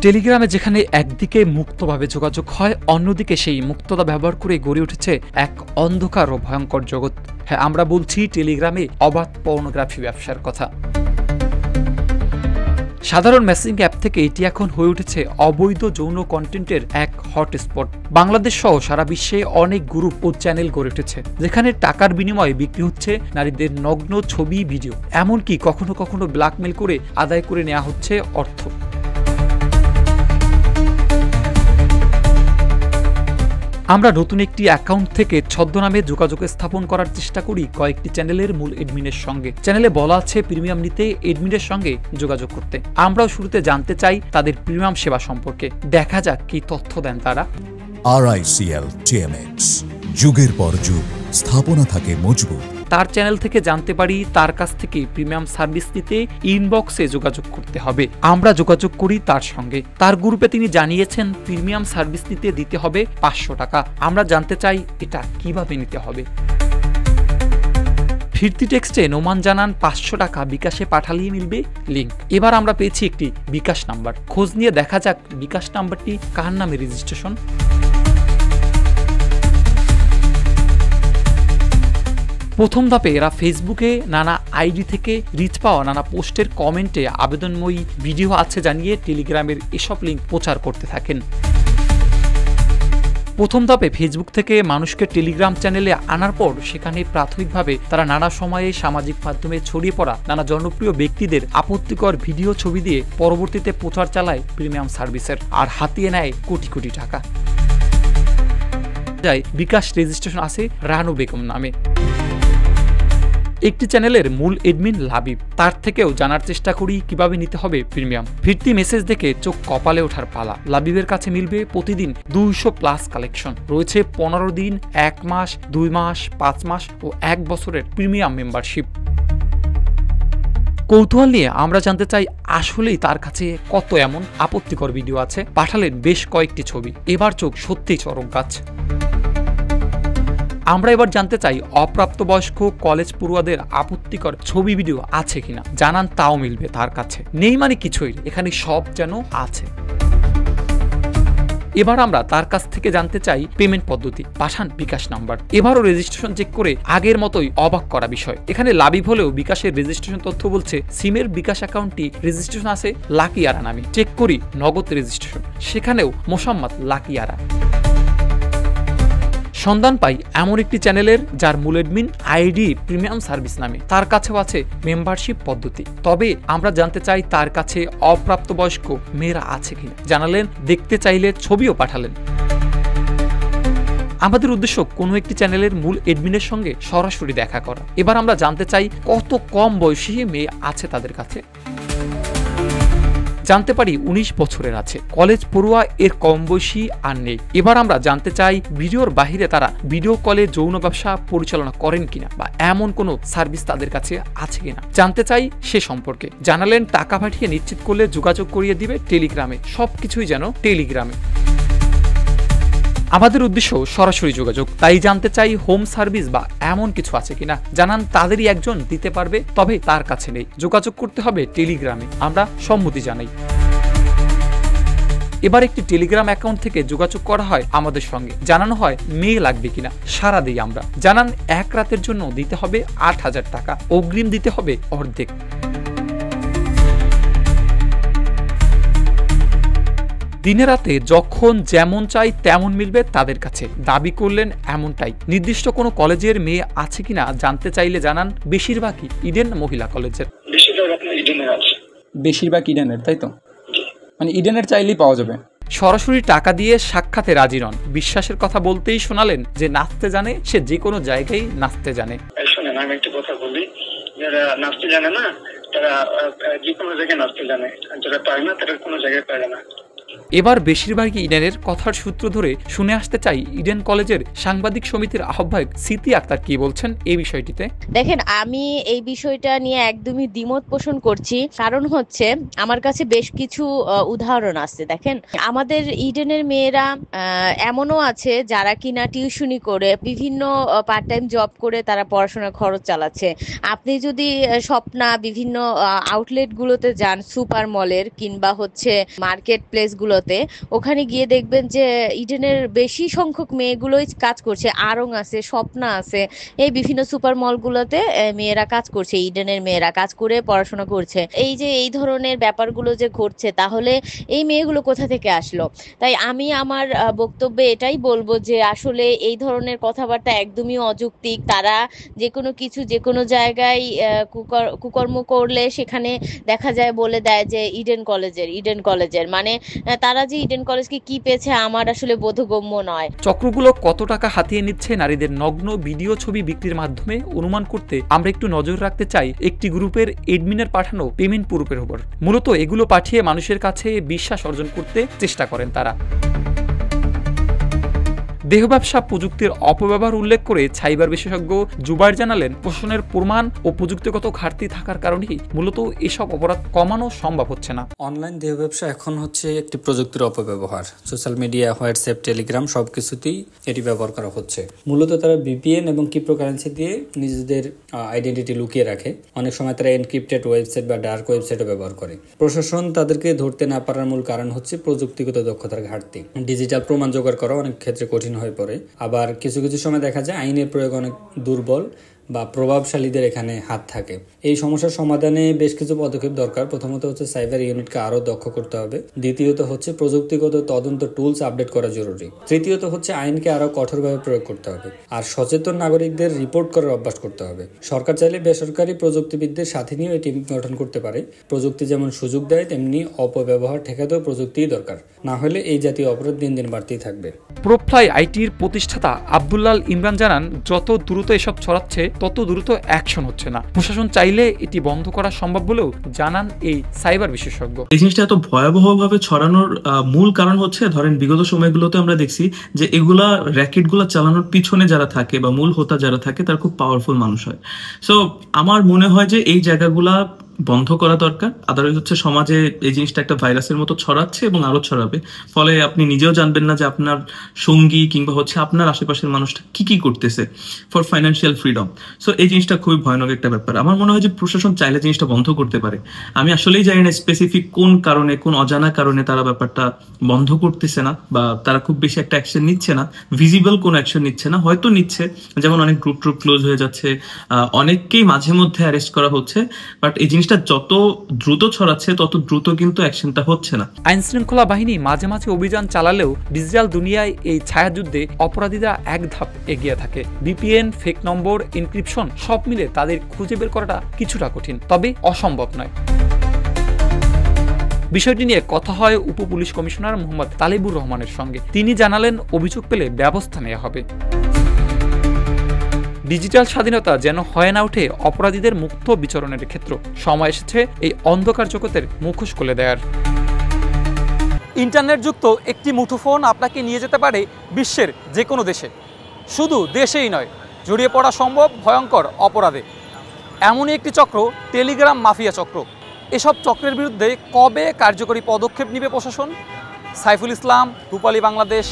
টেলিগ্রামে যেখানে একদিকে মুক্তভাবে যোগাযোগ হয়, অন্যদিকে সেই মুক্ততা ব্যবহার করে গড়ে উঠেছে এক অন্ধকার ও ভয়ঙ্কর জগৎ। হ্যাঁ, আমরা বলছি টেলিগ্রামে অবাধ পর্নোগ্রাফি ব্যবসার কথা। সাধারণ মেসেজিং অ্যাপ থেকে এটি এখন হয়ে উঠেছে অবৈধ যৌন কন্টেন্টের এক হটস্পট। বাংলাদেশ সহ সারা বিশ্বে অনেক গ্রুপ ও চ্যানেল গড়ে উঠেছে যেখানে টাকার বিনিময়ে বিক্রি হচ্ছে নারীদের নগ্ন ছবি, ভিডিও, এমনকি কখনো কখনো ব্ল্যাকমেল করে আদায় করে নেওয়া হচ্ছে অর্থ। আমরা নতুন একটি অ্যাকাউন্ট থেকে ছদ্মনামে যোগাযোগ স্থাপন করার চেষ্টা করি কয়েকটি চ্যানেলের মূল এডমিনের সঙ্গে। চ্যানেলে বলা আছে প্রিমিয়াম নিতে এডমিনের সঙ্গে যোগাযোগ করতে। আমরাও শুরুতে জানতে চাই তাদের প্রিমিয়াম সেবা সম্পর্কে। দেখা যাক কি তথ্য দেন তারা। RICL TMX, যুগের পর যুগ স্থাপনা থাকে মজবুত। তার চ্যানেল থেকে জানতে পারি তার কাছ থেকে প্রিমিয়াম সার্ভিস নিতে ইনবক্সে যোগাযোগ করতে হবে। আমরা যোগাযোগ করি তার সঙ্গে। তার গ্রুপে তিনি জানিয়েছেন প্রিমিয়াম সার্ভিস নিতে দিতে হবে 500 টাকা। আমরা জানতে চাই এটা কিভাবে নিতে হবে। ফিরতি টেক্সটে নোমান জানান 500 টাকা বিকাশে পাঠালেই মিলবে লিঙ্ক। এবার আমরা পেয়েছি একটি বিকাশ নাম্বার। খোঁজ নিয়ে দেখা যাক বিকাশ নাম্বারটি কার নামে রেজিস্ট্রেশন। প্রথম ধাপে এরা ফেসবুকে নানা আইডি থেকে রিচ পাওয়া নানা পোস্টের কমেন্টে আবেদনময়ী ভিডিও আছে জানিয়ে টেলিগ্রামের এসব লিঙ্ক প্রচার করতে থাকেন। প্রথম ধাপে ফেসবুক থেকে মানুষকে টেলিগ্রাম চ্যানেলে আনার পর সেখানে প্রাথমিকভাবে তারা নানা সময়ে সামাজিক মাধ্যমে ছড়িয়ে পড়া নানা জনপ্রিয় ব্যক্তিদের আপত্তিকর ভিডিও, ছবি দিয়ে পরবর্তীতে প্রচার চালায় প্রিমিয়াম সার্ভিসের, আর হাতিয়ে নেয় কোটি কোটি টাকা। বিকাশ রেজিস্ট্রেশন আছে রানু বেগম নামে। একটি চ্যানেলের মূল এডমিন লাবিব, তার থেকেও জানার চেষ্টা করি কিভাবে নিতে হবে প্রিমিয়াম। ফিরতি মেসেজ দেখে চোখ কপালে ওঠার পালা। লাবিবের কাছে মিলবে প্রতিদিন 200+ কালেকশন। রয়েছে 15 দিন, 1 মাস, 2 মাস, 5 মাস ও 1 বছরের প্রিমিয়াম মেম্বারশিপ। কৌতূহল নিয়ে আমরা জানতে চাই আসলেই তার কাছে কত এমন আপত্তিকর ভিডিও আছে। পাঠালেন বেশ কয়েকটি ছবি। এবার চোখ সত্যিই চরক গাছ। আমরা এবার জানতে চাই অপ্রাপ্তবয়স্ক কলেজ পড়ুয়াদের আপত্তিকর ছবি, ভিডিও আছে কিনা। জানান তাও মিলবে তার কাছে। নেই মানে কিছুই, এখানে সব যেন আছে। এবার আমরা তার কাছ থেকে জানতে চাই পেমেন্ট পদ্ধতি। পাঠান বিকাশ নাম্বার। এবারও রেজিস্ট্রেশন চেক করে আগের মতোই অবাক করা বিষয়। এখানে লাবিব হলেও বিকাশের রেজিস্ট্রেশন তথ্য বলছে সিমের বিকাশ অ্যাকাউন্টটি রেজিস্ট্রেশন আছে লাকিয়ারা নামে। চেক করি নগদ রেজিস্ট্রেশন, সেখানেও মোসাম্মদ লাকিয়ারা। সন্ধান পাই এমন একটি চ্যানেলের যার মূল এডমিন আইডি প্রিমিয়াম সার্ভিস নামে। তার কাছেও আছে মেম্বারশিপ পদ্ধতি। তবে আমরা জানতে চাই তার কাছে অপ্রাপ্তবয়স্ক মেয়েরা আছে কিনা। জানালেন দেখতে চাইলে ছবিও পাঠালেন। আমাদের উদ্দেশ্য কোনো একটি চ্যানেলের মূল এডমিনের সঙ্গে সরাসরি দেখা করা। এবার আমরা জানতে চাই কত কম বয়সী মেয়ে আছে তাদের কাছে। জানতে পারি 19 বছরের আছে। কলেজ পড়ুয়া এর কম বয়সী আর নেই। এবার আমরা জানতে চাই ভিডিওর বাহিরে তারা ভিডিও কলে যৌন ব্যবসা পরিচালনা করেন কিনা বা এমন কোনো সার্ভিস তাদের কাছে আছে কিনা জানতে চাই সে সম্পর্কে। জানালেন টাকা পাঠিয়ে নিশ্চিত করলে যোগাযোগ করিয়ে দিবে টেলিগ্রামে। সবকিছুই যেন টেলিগ্রামে। আমাদের উদ্দেশ্য সরাসরি যোগাযোগ, তাই জানতে চাই হোম সার্ভিস বা এমন কিছু আছে কিনা। জানান তাদেরই একজন দিতে পারবে, তবে তার কাছে নেই। যোগাযোগ করতে হবে টেলিগ্রামে। আমরা সম্মতি জানাই। এবার একটি টেলিগ্রাম অ্যাকাউন্ট থেকে যোগাযোগ করা হয় আমাদের সঙ্গে। জানানো হয় মেয়ে লাগবে কিনা। সারা দিই আমরা। জানান 1 রাতের জন্য দিতে হবে 8000 টাকা। অগ্রিম দিতে হবে অর্ধেক। দিনে রাতে যখন যেমন চাই তেমন মিলবে তাদের কাছে। দাবি করলেন এমনটাই। নির্দিষ্ট কোনো কলেজের মেয়ে আছে কিনা জানতে চাইলে জানান বেশিরভাগই ইডেন মহিলা কলেজের। বেশিরভাগ ইডেনের, তাই তো? মানে ইডেনের চাইলেই পাওয়া যাবে। সরাসরি টাকা দিয়ে সাক্ষাতে রাজি নন। বিশ্বাসের কথা বলতেই শোনালেন যে নাচতে জানে সে যে কোনো জায়গায় নাচতে জানে। শোনেন, আমি একটা কথা বলি, যারা নাচতে জানে না তারা যে কোনো জায়গায় নাচতে জানে, আর যারা পারে না তারা কোনো জায়গায় পারে না। এবার বেশিরভাগই ইডেনের কথার সূত্র ধরে শুনে আসতে চাই ইডেন কলেজের সাংবাদিক সমিতির আহ্বায়ক সিতি আক্তার কি বলছেন এই বিষয়টিতে। দেখেন, আমি এই বিষয়টা নিয়ে একদমই দ্বিমত পোষণ করছি। কারণ হচ্ছে আমার কাছে বেশ কিছু উদাহরণ আছে। দেখেন, আমাদের ইডেনের মেয়েরা এমনও আছে যারা কিনা টিউশনি করে বিভিন্ন পার্ট টাইম জব করে তারা পড়াশোনার খরচ চালাচ্ছে। আপনি যদি স্বপ্না বিভিন্ন আউটলেট গুলোতে যান, সুপার মলের কিংবা হচ্ছে মার্কেট প্লেস গুলোতে, ওখানে গিয়ে দেখবেন যে ইডেনের বেশি সংখ্যক মেয়েগুলোই কাজ করছে। আরং আছে, স্বপ্না আছে, এই বিভিন্ন সুপার মল গুলোতে মেয়েরা কাজ করছে, ইডেনের মেয়েরা কাজ করে পড়াশোনা করছে। এই যে এই ধরনের ব্যাপারগুলো যে ঘটছে, তাহলে এই মেয়েগুলো কোথা থেকে আসলো? তাই আমি আমার বক্তব্যে এটাই বলবো যে আসলে এই ধরনের কথাবার্তা একদমই অযৌক্তিক। তারা যে কোনো কিছু যে কোনো জায়গায় কুকর্ম করলে সেখানে দেখা যায় বলে দেয় যে ইডেন কলেজের মানে তারা যে ইডেন কলেজকে কি পেয়েছে আমার আসলে বোধগম্য নয়। চক্রগুলো কত টাকা হাতিয়ে নিচ্ছে নারীদের নগ্ন ভিডিও ছবি বিক্রির মাধ্যমে অনুমান করতে আমরা একটু নজর রাখতে চাই একটি গ্রুপের এডমিনের পাঠানো পেমেন্ট প্রুফের উপর। মূলত এগুলো পাঠিয়ে মানুষের কাছে বিশ্বাস অর্জন করতে চেষ্টা করেন তারা। দেহ ব্যবসা প্রযুক্তির অপব্যবহার উল্লেখ করে সাইবার বিশেষজ্ঞ জুবাইর জানালেন, প্রশাসনের প্রমাণ ও প্রযুক্তিগত ঘাটতি থাকার কারণেই মূলত এসব অপরাধ কমানো সম্ভব হচ্ছে না। অনলাইন দেহ ব্যবসা এখন হচ্ছে একটি প্রযুক্তির অপব্যবহার। সোশ্যাল মিডিয়া, হোয়াটসঅ্যাপ, টেলিগ্রাম সবকিছুতেই এটি ব্যবহার করা হচ্ছে। মূলত তারা VPN এবং ক্রিপ্টোকারেন্সি দিয়ে নিজেদের আইডেন্টিটি লুকিয়ে রাখে। অনেক সময় তারা এনক্রিপ্টেড ওয়েবসাইট বা ডার্ক ওয়েবসাইটও ব্যবহার করে। প্রশাসন তাদেরকে ধরতে না পারার মূল কারণ হচ্ছে প্রযুক্তিগত দক্ষতার ঘাটতি। ডিজিটাল প্রমাণ জোগাড় করা অনেক ক্ষেত্রে কঠিন হয়ে পড়ে। আবার কিছু কিছু সময় দেখা যায় আইনের প্রয়োগ অনেক দুর্বল বা প্রভাবশালীদের এখানে হাত থাকে। এই সমস্যার সমাধানে বেশ কিছু পদক্ষেপ দরকার। প্রথমত হচ্ছে সাইবার ইউনিটকে আরো দক্ষ করতে হবে। দ্বিতীয়ত হচ্ছে প্রযুক্তিগত তদন্ত টুলস আপডেট করা জরুরি। তৃতীয়ত হচ্ছে আইনকে আরো কঠোরভাবে প্রয়োগ করতে হবে। আর সচেতন নাগরিকদের রিপোর্ট করার অভ্যাস করতে হবে। সরকার চাইলে বেসরকারি প্রযুক্তিবিদদের সাথে নিয়েও টিম গঠন করতে পারে। প্রযুক্তি যেমন সুযোগ দেয়, তেমনি অপব্যবহার ঠেকাতেও প্রযুক্তিই দরকার। না হলে এই জাতীয় অপরাধ দিন দিন বাড়তেই থাকবে। প্রোফ্লাই আইটির প্রতিষ্ঠাতা আব্দুল্লাল ইমরান জানান, যত দ্রুত এসব ছড়াচ্ছে তত দ্রুত অ্যাকশন হচ্ছে না। প্রশাসন চাইলে এটি বন্ধ করা সম্ভব বলেও জানান এই সাইবার বিশেষজ্ঞ। এই জিনিসটা এত ভয়াবহভাবে ছড়ানোর মূল কারণ হচ্ছে, ধরেন বিগত সময়গুলোতে আমরা দেখছি যে এগুলা র্যাকেটগুলো চালানোর পিছনে যারা থাকে বা মূল হোতা যারা থাকে তারা খুব পাওয়ারফুল মানুষ হয়। সো আমার মনে হয় যে এই জায়গাগুলা বন্ধ করা দরকার। আদারওয়াইজ হচ্ছে সমাজে এই জিনিসটা একটা ভাইরাসের মতো ছড়াচ্ছে এবং আরো ছড়াবে। ফলে আপনি নিজেও জানবেন না যে আপনার সঙ্গী কিংবা হচ্ছে আপনার আশেপাশের মানুষটা কি কি করতেছে ফর ফাইন্যান্সিয়াল ফ্রিডম। সো এই জিনিসটা খুবই ভয়ানক একটা ব্যাপার। আমার মনে হয় যে প্রশাসন চাইলে জিনিসটা বন্ধ করতে পারে। আমি আসলেই জানি না স্পেসিফিক কোন কারণে, কোন অজানা কারণে তারা ব্যাপারটা বন্ধ করতেছে না বা তারা খুব বেশি একটা অ্যাকশন নিচ্ছে না, ভিজিবল কোন অ্যাকশন নিচ্ছে না। হয়তো নিচ্ছে, যেমন অনেক গ্রুপ ক্লোজ হয়ে যাচ্ছে, অনেককেই মাঝে মধ্যে অ্যারেস্ট করা হচ্ছে, বাট এই জিনিসটা যত দ্রুত ছড়াচ্ছে তত দ্রুত কিন্তু অ্যাকশনটা হচ্ছে না। আইন শৃঙ্খলা বাহিনী মাঝে মাঝে অভিযান চালালেও ডিজিটাল দুনিয়ায় এই ছায়াযুদ্ধে অপরাধীরা এক ধাপ এগিয়ে থাকে। VPN, ফেক নম্বর, এনক্রিপশন সব মিলে তাদের খুঁজে বের করাটা কিছুটা কঠিন, তবে অসম্ভব নয়। বিষয়টি নিয়ে কথা হয় উপ পুলিশ কমিশনার মোহাম্মদ তালিবুর রহমানের সঙ্গে। তিনি জানালেন, অভিযোগ পেলে ব্যবস্থা নেওয়া হবে। ডিজিটাল স্বাধীনতা যেন হয় না ওঠে অপরাধীদের মুক্ত বিচরণের ক্ষেত্র। সময় এসেছে এই অন্ধকার জগতের মুখোশ খুলে দেওয়ার। ইন্টারনেট যুক্ত একটি মুঠোফোন আপনাকে নিয়ে যেতে পারে বিশ্বের যে কোনো দেশে। শুধু দেশেই নয়, জড়িয়ে পড়া সম্ভব ভয়ঙ্কর অপরাধে। এমনই একটি চক্র টেলিগ্রাম মাফিয়া চক্র। এসব চক্রের বিরুদ্ধে কবে কার্যকরী পদক্ষেপ নেবে প্রশাসন? সাইফুল ইসলাম, রূপালী বাংলাদেশ।